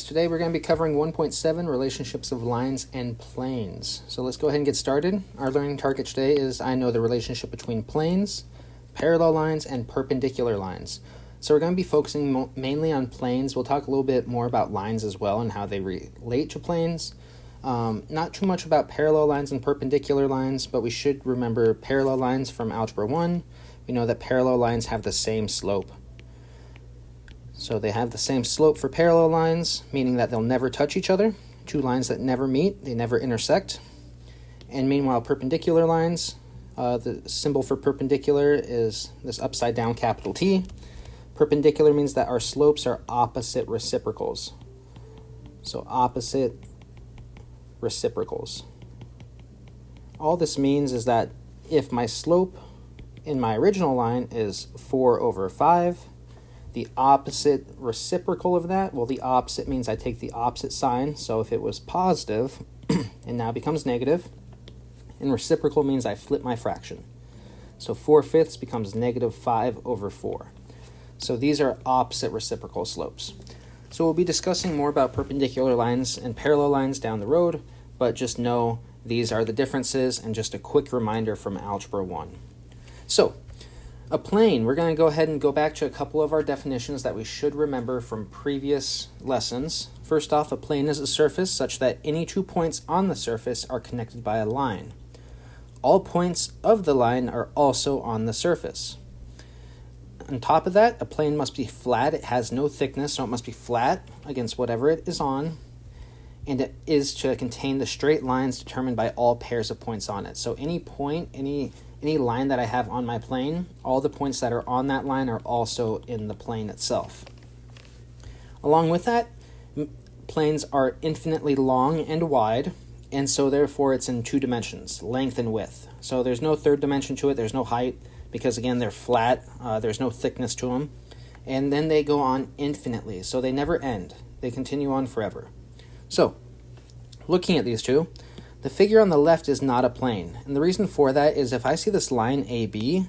today we're going to be covering 1.7, relationships of lines and planes. So let's go ahead and get started. Our learning target today is I know the relationship between planes, parallel lines, and perpendicular lines. So we're going to be focusing mainly on planes. We'll talk a little bit more about lines as well and how they relate to planes. Not too much about parallel lines and perpendicular lines, but we should remember parallel lines from Algebra 1. We know that parallel lines have the same slope. So they have the same slope for parallel lines, meaning that they'll never touch each other. Two lines that never meet, they never intersect. And meanwhile, perpendicular lines, the symbol for perpendicular is this upside down capital T. Perpendicular means that our slopes are opposite reciprocals. So opposite reciprocals. All this means is that if my slope in my original line is 4 over 5, the opposite reciprocal of that, well, the opposite means I take the opposite sign. So if it was positive, it now becomes negative. And reciprocal means I flip my fraction. So 4/5 becomes negative 5 over 4. So these are opposite reciprocal slopes. So we'll be discussing more about perpendicular lines and parallel lines down the road, but just know these are the differences and just a quick reminder from Algebra 1. So, a plane, we're going to go ahead and go back to a couple of our definitions that we should remember from previous lessons. First off, a plane is a surface such that any 2 points on the surface are connected by a line. All points of the line are also on the surface. On top of that, a plane must be flat. It has no thickness, so it must be flat against whatever it is on. And it is to contain the straight lines determined by all pairs of points on it. So any point, any line that I have on my plane, all the points that are on that line are also in the plane itself. Along with that, planes are infinitely long and wide, and so therefore it's in 2 dimensions, length and width. So there's no third dimension to it, there's no height, because again, they're flat, there's no thickness to them. And then they go on infinitely, so they never end. They continue on forever. So, looking at these two, the figure on the left is not a plane. And the reason for that is if I see this line AB,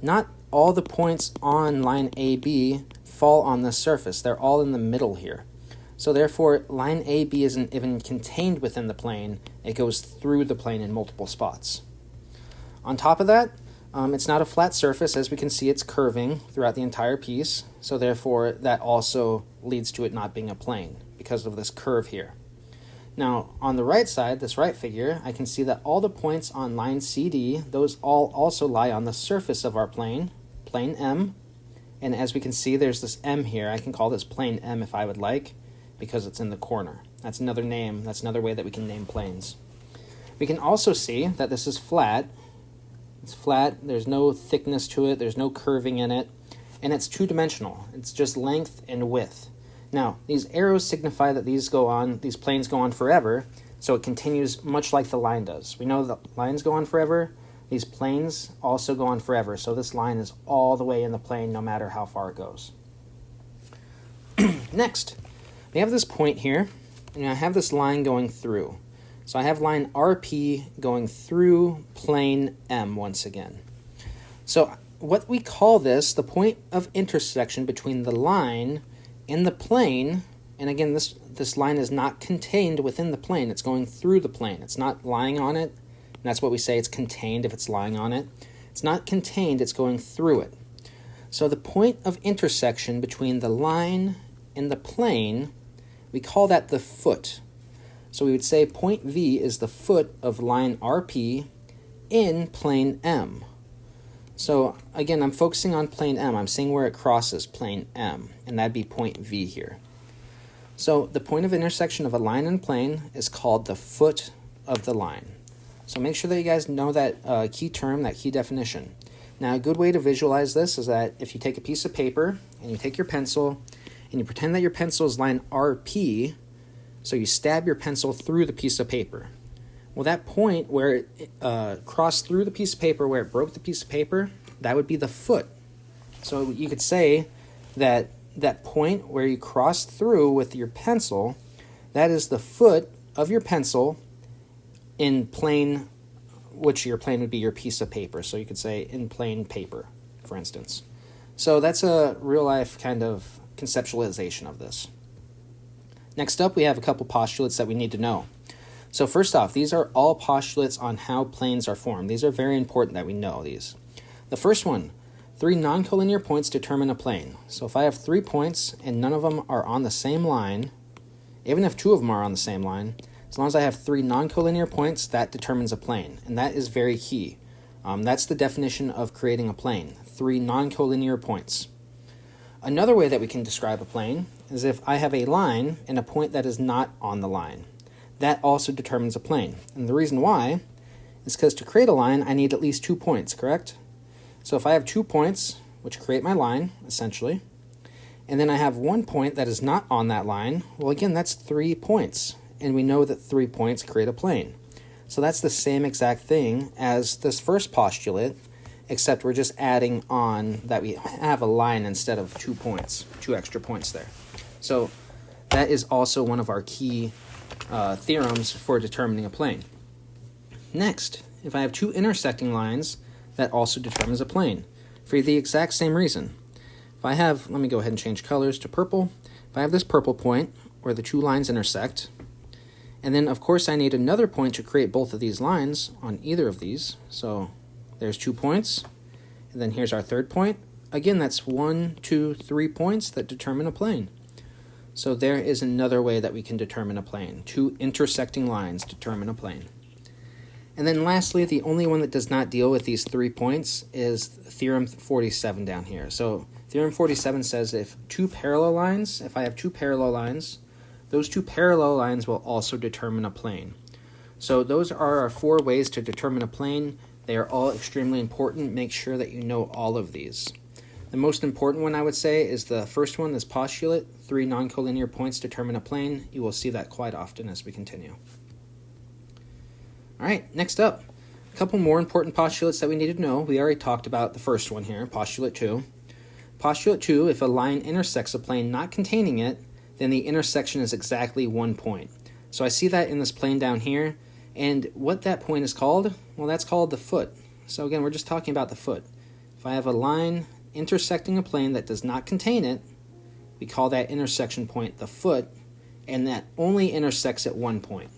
not all the points on line AB fall on the surface. They're all in the middle here. So therefore, line AB isn't even contained within the plane. It goes through the plane in multiple spots. On top of that, it's not a flat surface. As we can see, it's curving throughout the entire piece. So therefore, that also leads to it not being a plane because of this curve here. Now, on the right side, this right figure, I can see that all the points on line CD, those all also lie on the surface of our plane, plane M. And as we can see, there's this M here. I can call this plane M if I would like, because it's in the corner. That's another name. That's another way that we can name planes. We can also see that this is flat. It's flat. There's no thickness to it. There's no curving in it. And it's 2-dimensional. It's just length and width. Now, these arrows signify that these planes go on forever, so it continues much like the line does. We know that lines go on forever, these planes also go on forever, so this line is all the way in the plane no matter how far it goes. Next, we have this point here, and I have this line going through. So I have line RP going through plane M once again. So what we call this, the point of intersection between the line in the plane, and again, this line is not contained within the plane. It's going through the plane. It's not lying on it. And that's what we say it's contained if it's lying on it. It's not contained, it's going through it. So the point of intersection between the line and the plane, we call that the foot. So we would say point V is the foot of line RP in plane M. So again, I'm focusing on plane M. I'm seeing where it crosses plane M, and that'd be point V here. So the point of intersection of a line and plane is called the foot of the line. So make sure that you guys know that key term, that key definition. Now, a good way to visualize this is that if you take a piece of paper and you take your pencil and you pretend that your pencil is line RP, so you stab your pencil through the piece of paper. Well, that point where it crossed through the piece of paper, where it broke the piece of paper, that would be the foot. So you could say that that point where you crossed through with your pencil, that is the foot of your pencil in plane, which your plane would be your piece of paper. So you could say in plane paper, for instance. So that's a real-life kind of conceptualization of this. Next up, we have a couple postulates that we need to know. So first off, these are all postulates on how planes are formed. These are very important that we know these. The first one, 3 non-collinear points determine a plane. So if I have 3 points and none of them are on the same line, even if 2 of them are on the same line, as long as I have 3 non-collinear points, that determines a plane. And that is very key. That's the definition of creating a plane, 3 non-collinear points. Another way that we can describe a plane is if I have a line and a point that is not on the line. That also determines a plane. And the reason why is because to create a line, I need at least 2 points, correct? So if I have 2 points, which create my line, essentially, and then I have 1 point that is not on that line, well, again, that's 3 points. And we know that 3 points create a plane. So that's the same exact thing as this first postulate, except we're just adding on that we have a line instead of 2 points, 2 extra points there. So that is also one of our key theorems for determining a plane. Next, if I have 2 intersecting lines, that also determines a plane for the exact same reason. If I have, let me go ahead and change colors to purple. If I have this purple point where the 2 lines intersect, and then of course I need another point to create both of these lines on either of these. So there's 2 points, and then here's our third point. Again, that's 1, 2, 3 points that determine a plane. So there is another way that we can determine a plane. 2 intersecting lines determine a plane. And then lastly, the only one that does not deal with these 3 points is theorem 47 down here. So theorem 47 says if I have 2 parallel lines, those 2 parallel lines will also determine a plane. So those are our 4 ways to determine a plane. They are all extremely important. Make sure that you know all of these. The most important one I would say is the first one, this postulate, 3 non-collinear points determine a plane. You will see that quite often as we continue. All right, next up, a couple more important postulates that we need to know. We already talked about the first one here, postulate 2. Postulate 2, if a line intersects a plane not containing it, then the intersection is exactly 1 point. So I see that in this plane down here, and what that point is called, well, that's called the foot. So again, we're just talking about the foot. If I have a line intersecting a plane that does not contain it, we call that intersection point the foot, and that only intersects at 1 point.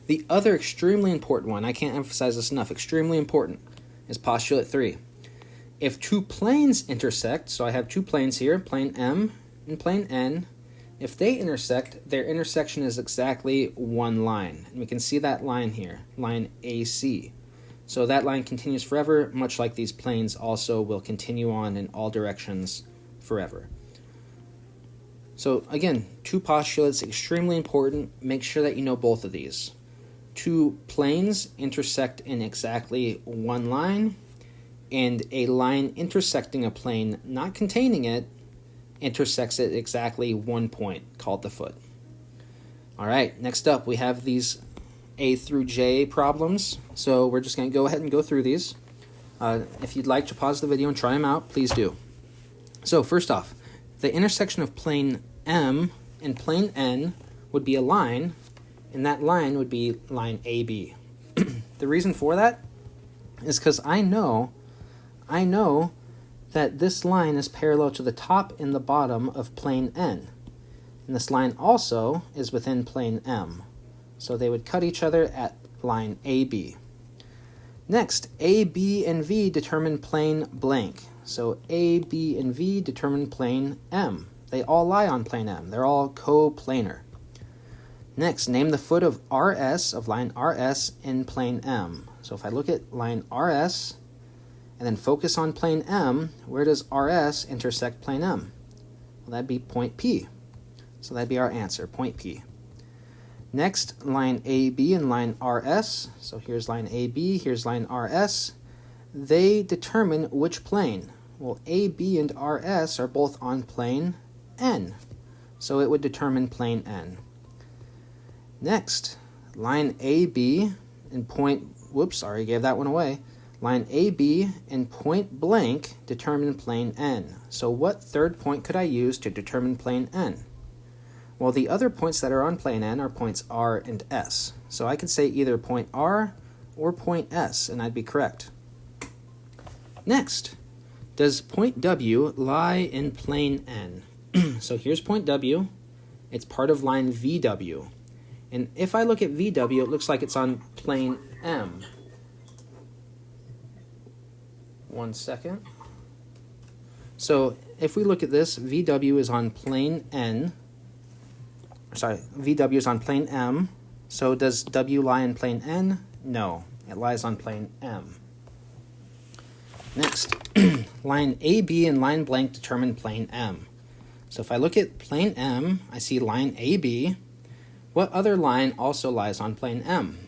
The other extremely important one, I can't emphasize this enough, extremely important, is postulate 3. If 2 planes intersect, so I have 2 planes here, plane M and plane N, if they intersect, their intersection is exactly 1 line. And we can see that line here, line AC. So that line continues forever, much like these planes also will continue on in all directions forever. So again, 2 postulates, extremely important. Make sure that you know both of these. 2 planes intersect in exactly 1 line, and a line intersecting a plane not containing it intersects at exactly 1 point, called the foot. All right, next up we have these A through J problems. So we're just going to go ahead and go through these. If you'd like to pause the video and try them out, please do. So first off, the intersection of plane M and plane N would be a line, and that line would be line AB. The reason for that is because I know that this line is parallel to the top and the bottom of plane N. And this line also is within plane M. So they would cut each other at line AB. Next, A, B, and V determine plane blank. So A, B, and V determine plane M. They all lie on plane M. They're all coplanar. Next, name the foot of RS, of line RS in plane M. So if I look at line RS and then focus on plane M, where does RS intersect plane M? Well, that'd be point P. So that'd be our answer, point P. Next, line AB and line RS. So here's line AB, here's line RS. They determine which plane. Well, AB and RS are both on plane N. So it would determine plane N. Next, line AB and point, whoops, already gave that one away. Line AB and point blank determine plane N. So what third point could I use to determine plane N? Well, the other points that are on plane N are points R and S. So I could say either point R or point S, and I'd be correct. Next, does point W lie in plane N? So here's point W, It's part of line VW. And if I look at VW, it looks like it's on plane M. One second. So if we look at this, VW is on plane N. Sorry, VW is on plane M. So does W lie in plane N? No, it lies on plane M. Next, line AB and line blank determine plane M. So if I look at plane M, I see line AB. What other line also lies on plane M?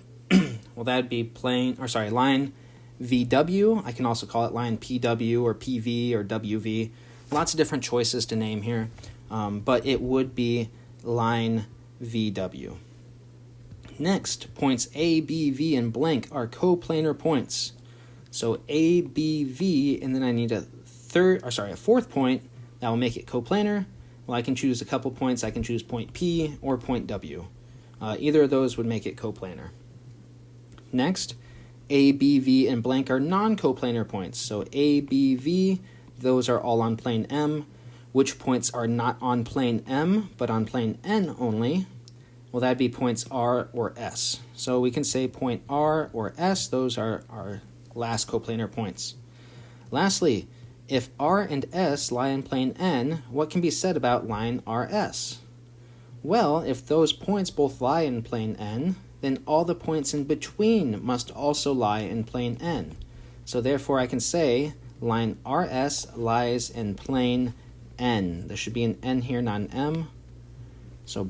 Well, that would be line VW. I can also call it line PW or PV or WV. Lots of different choices to name here, but it would be line VW. Next, points A, B, V, and blank are coplanar points. So A, B, V, and then I need a fourth point that will make it coplanar. Well, I can choose a couple points. I can choose point P or point W. Either of those would make it coplanar. Next, A, B, V, and blank are non-coplanar points. So A, B, V, those are all on plane M. Which points are not on plane M, but on plane N only? Well, that'd be points R or S. So we can say point R or S, those are our last coplanar points. Lastly, if R and S lie in plane N, what can be said about line RS? Well, if those points both lie in plane N, then all the points in between must also lie in plane N. So therefore I can say line RS lies in plane N. There should be an N here, not an M. So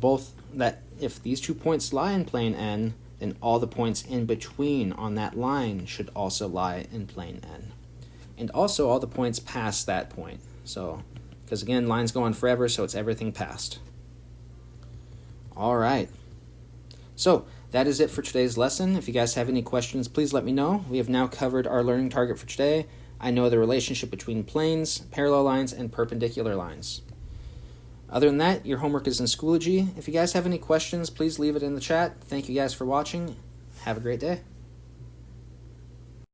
if these 2 points lie in plane N, then all the points in between on that line should also lie in plane N. And also all the points past that point. So, because again, lines go on forever, so it's everything past. All right. So that is it for today's lesson. If you guys have any questions, please let me know. We have now covered our learning target for today. I know the relationship between planes, parallel lines, and perpendicular lines. Other than that, your homework is in Schoology. If you guys have any questions, please leave it in the chat. Thank you guys for watching. Have a great day.